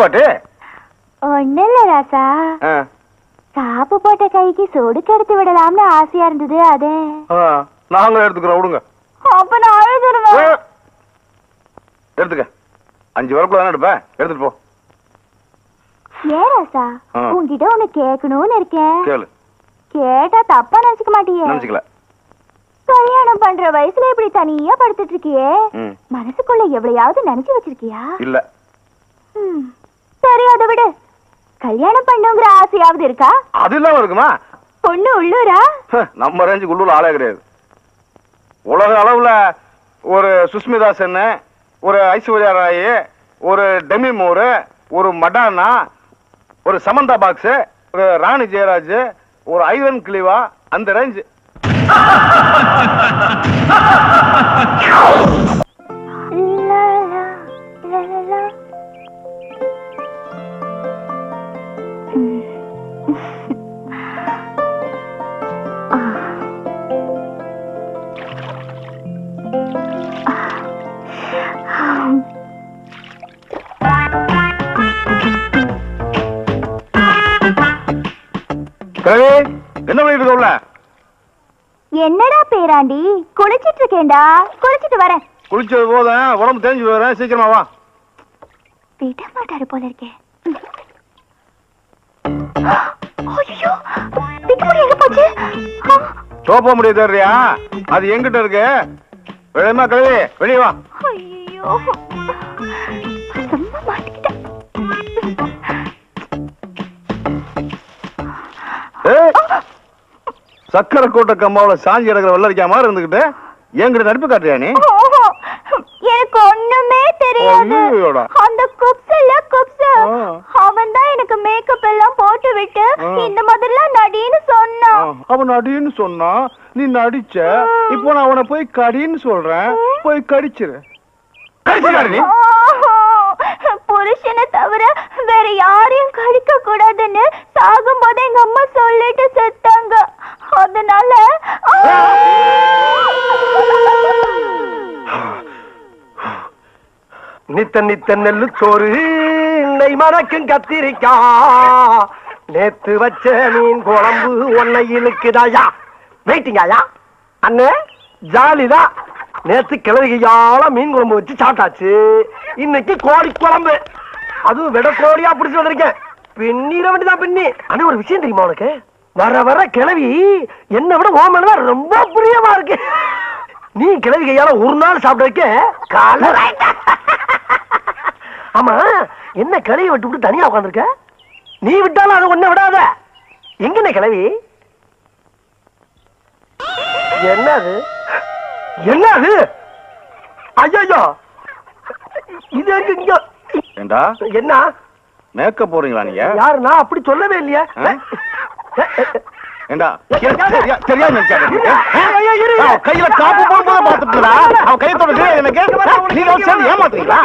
பாட்டு? ஒண்ணு இல்ல ராசா, காப்பு போட்ட கைக்கு சொடு கெடுத்து விடலாம்னு ஆசையா இருந்தது. அதே நாங்களும் எடுத்துக்கிறோம், விடுங்க. அப்ப நான் அழுதுருவேன். எடுத்துக்க, 5 வரக்குள்ள தானே எடுப்பேன், எடுத்துட்டு போ. ஏன் ராசா, உன்கிட்ட ஒண்ணு கேட்கணும்னு இருக்கேன். கேளு. கேட்டா தப்பா நினைச்சுக்க மாட்டியே? நினைச்சுக்கல. கல்யாணம் பண்ற வயசுல இப்படி தனியா படுத்துட்டு இருக்கியே, மனசுக்குள்ள எவ்வளையாவது நினைச்சு வச்சிருக்கியா? இல்ல. சரி, அதை விடு. கல்யாணம் பண்ணுங்கிற ஆசையாவது இருக்கா? அது இல்லாம இருக்குமா? பொண்ணு உள்ளூரா? நம்ம ரேஞ்சுக்கு உள்ளூர் ஆளே கிடையாது. உலக அளவுல ஒரு சுஸ்மிதா சென், ஒரு ஐஸ்வர்யா ராய், ஒரு டெமி மூர், ஒரு மடானா, ஒரு சமந்தா பாக்ஸ், ஒரு ராணி ஜெயராஜ், ஒரு ஐவன் கிளிவா, அந்த ரேஞ்சு. என்ன பண்ணிட்டு இருக்க? என்னடா பேராண்டி, குளிச்சிட்டு இருக்கேன்டா. குளிச்சிட்டு வரேன். குளிச்சது போதும், உடம்பு தேஞ்சு போறேன், சீக்கிரமா வா. விட மாட்டாரு போல இருக்கே. ஐயோ, பிக்குமுடி எங்க போச்சு? சோப்பா முடிய தேடுறியா? அது எங்கிட்ட இருக்கு. வெளியமா கழுவி வெளியே வா. ஐயோ, சும்மா மாட்டிக்கிட்டேன். சக்கரை கோட்டை கம்மாவில சாஞ்சி கிடக்கிற வெள்ளரிக்கா மாதிரி இருந்துகிட்டு என்கிட்ட நடிப்பு காட்டுறியா நீ? எனக்கு ஒண்ணுமே தெரியாது. அந்த குப்ஸ்ல குப்ஸ் அவன் தான் எனக்கு மேக்கப் எல்லாம் போட்டு விட்டு இந்த மாதிரிலாம் நடின்னு சொன்னான். அவன் நடின்னு சொன்னா நீ நடிச்ச. இப்போ நான் அவனை போய் கடின்னு சொல்றேன், போய் கடிச்சிரு. புருஷனை தவிர வேற யாரையும் கடிக்க கூடாதுன்னு சாகும் போது எங்க அம்மா சொல்லிட்டு செத்தாங்க. அதனால நித்த நித்த நெல்லு சோறு நெய் மணக்கும் கத்திரிக்கா, நேத்து வச்ச மீன் குழம்பு ஒன்னை இழுக்குதாயா. வெயிட்டிங்காயா அண்ணே, ஜாலிதான். நேத்து கிளறியால மீன் குழம்பு வச்சு சாப்பிட்டாச்சு. இன்னைக்கு கோழி குழம்பு, அதுவும் விட கோழியா பிடிச்சு வந்திருக்கேன். பின்னிட வேண்டிதான் பின்னி. ஆனா ஒரு விஷயம் தெரியுமா உனக்கு? வர வர கிளவி என்ன விட ஓமனதான் ரொம்ப பிரியமா இருக்கு. நீ கிளவி கையால ஒரு நாள் சாப்பிட்டு வைக்க. ஆமா, என்ன கிளவி விட்டு விட்டு தனியா உட்காந்துருக்க? நீ விட்டாலும் அது ஒண்ணு விடாத. எங்கண்ணே கிளவி? என்னது என்னது? ஐயோ, இது இங்க என்ன மேக்கப் போறீங்களா நீங்க? யாரு? நான் அப்படி சொல்லவே இல்லையா. கையில காப்பு போடும்போது பாத்துட்டா அவன் கையத்தோட எனக்கு ஏமாத்துறீங்களா?